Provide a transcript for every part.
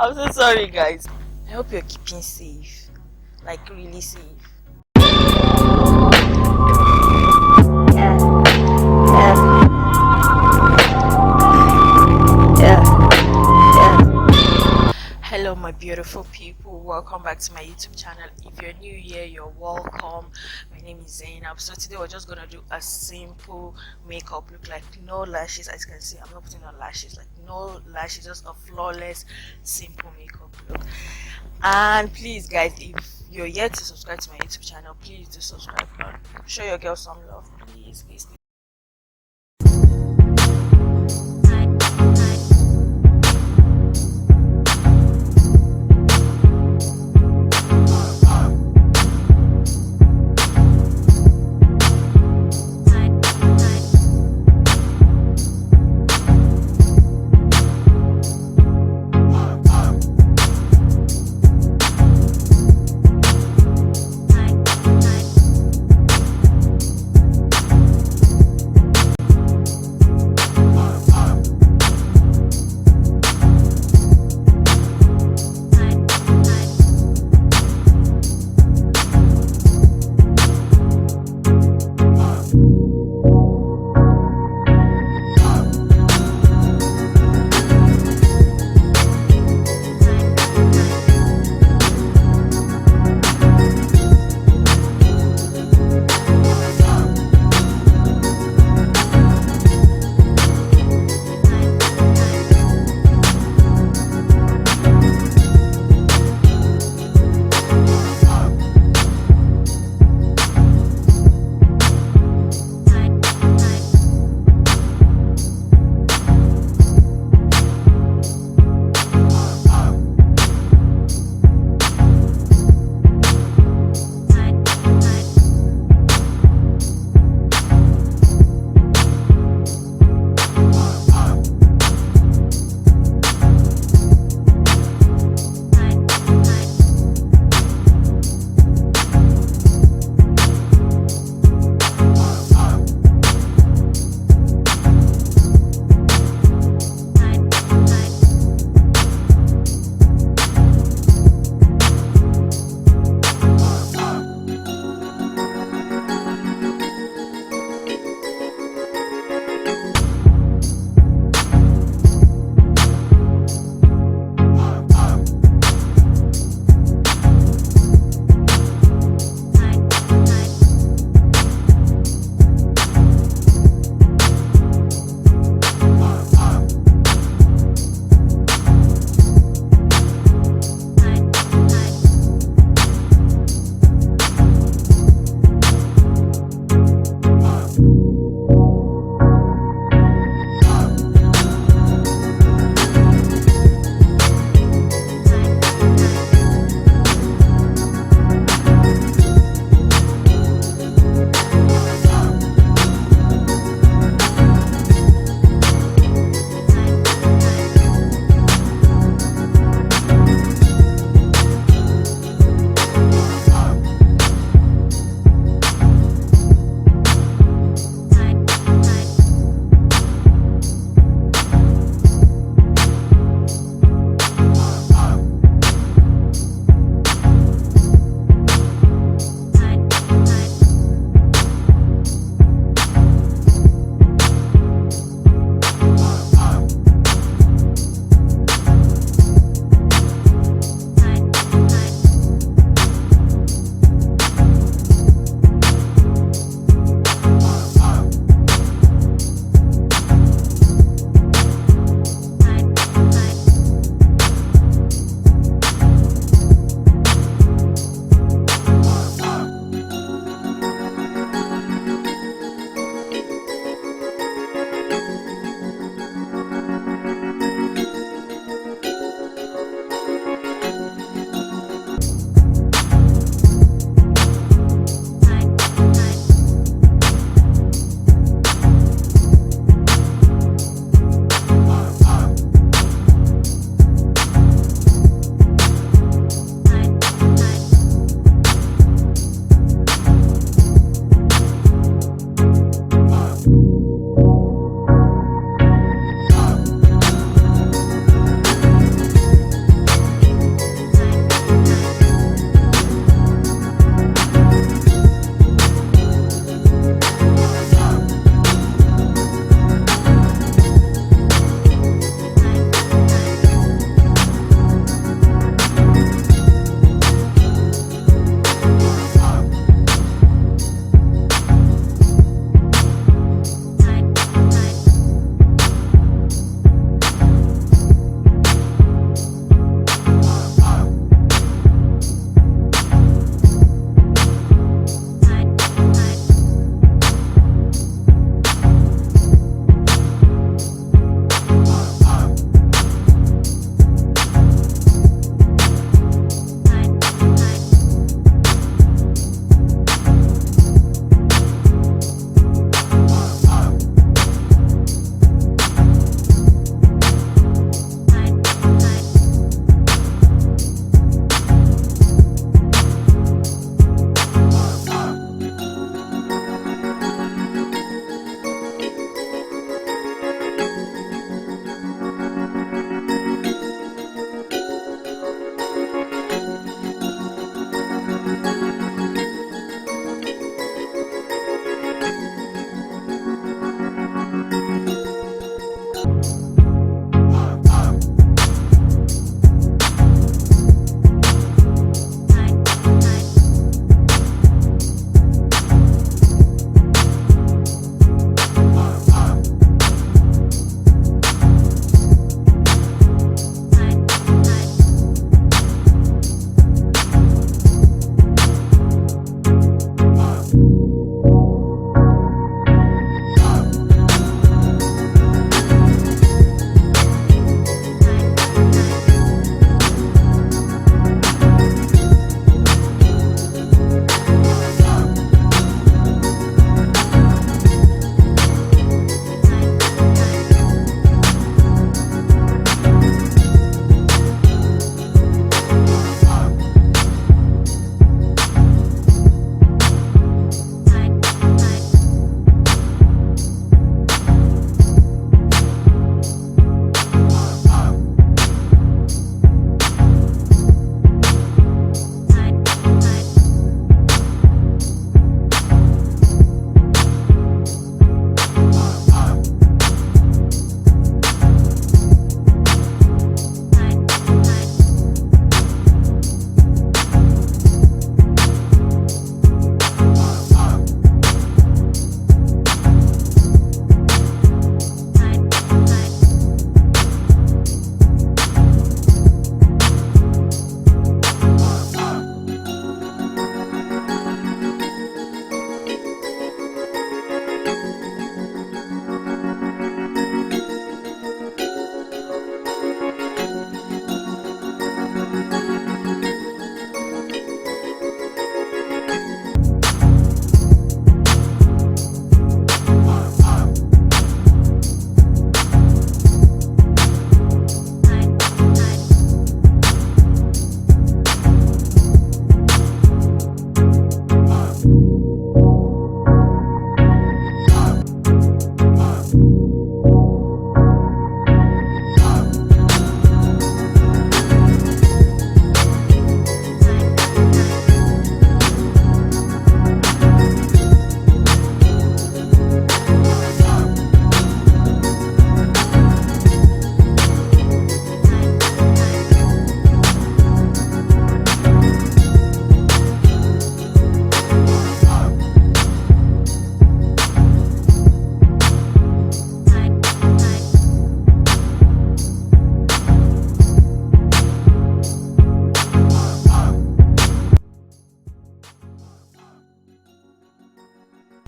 I'm so sorry, guys. I hope you're keeping safe, like really safe. Hello my beautiful people, welcome back to my YouTube channel. If you're new here, you're welcome. My name is Zainab. So today we're just gonna do a simple makeup look, like no lashes. As you can see, I'm not putting on lashes, like no lashes, just a flawless simple makeup look. And please guys, if you're yet to subscribe to my YouTube channel, please do subscribe and show your girl some love, please.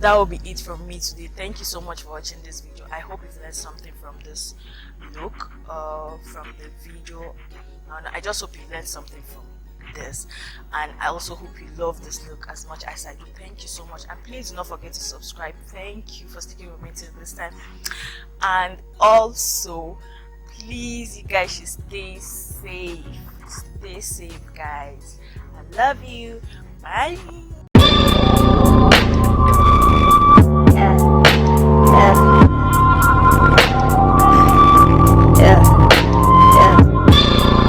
that will be it from me today. Thank you so much for watching this video. I hope you've learned something from this look, from the video, and I just hope you learned something from this, and I also hope you love this look as much as I do. Thank you so much, and please do not forget to subscribe. Thank you for sticking with me till this time, and also please, you guys should stay safe. Stay safe, guys. I love you. Bye.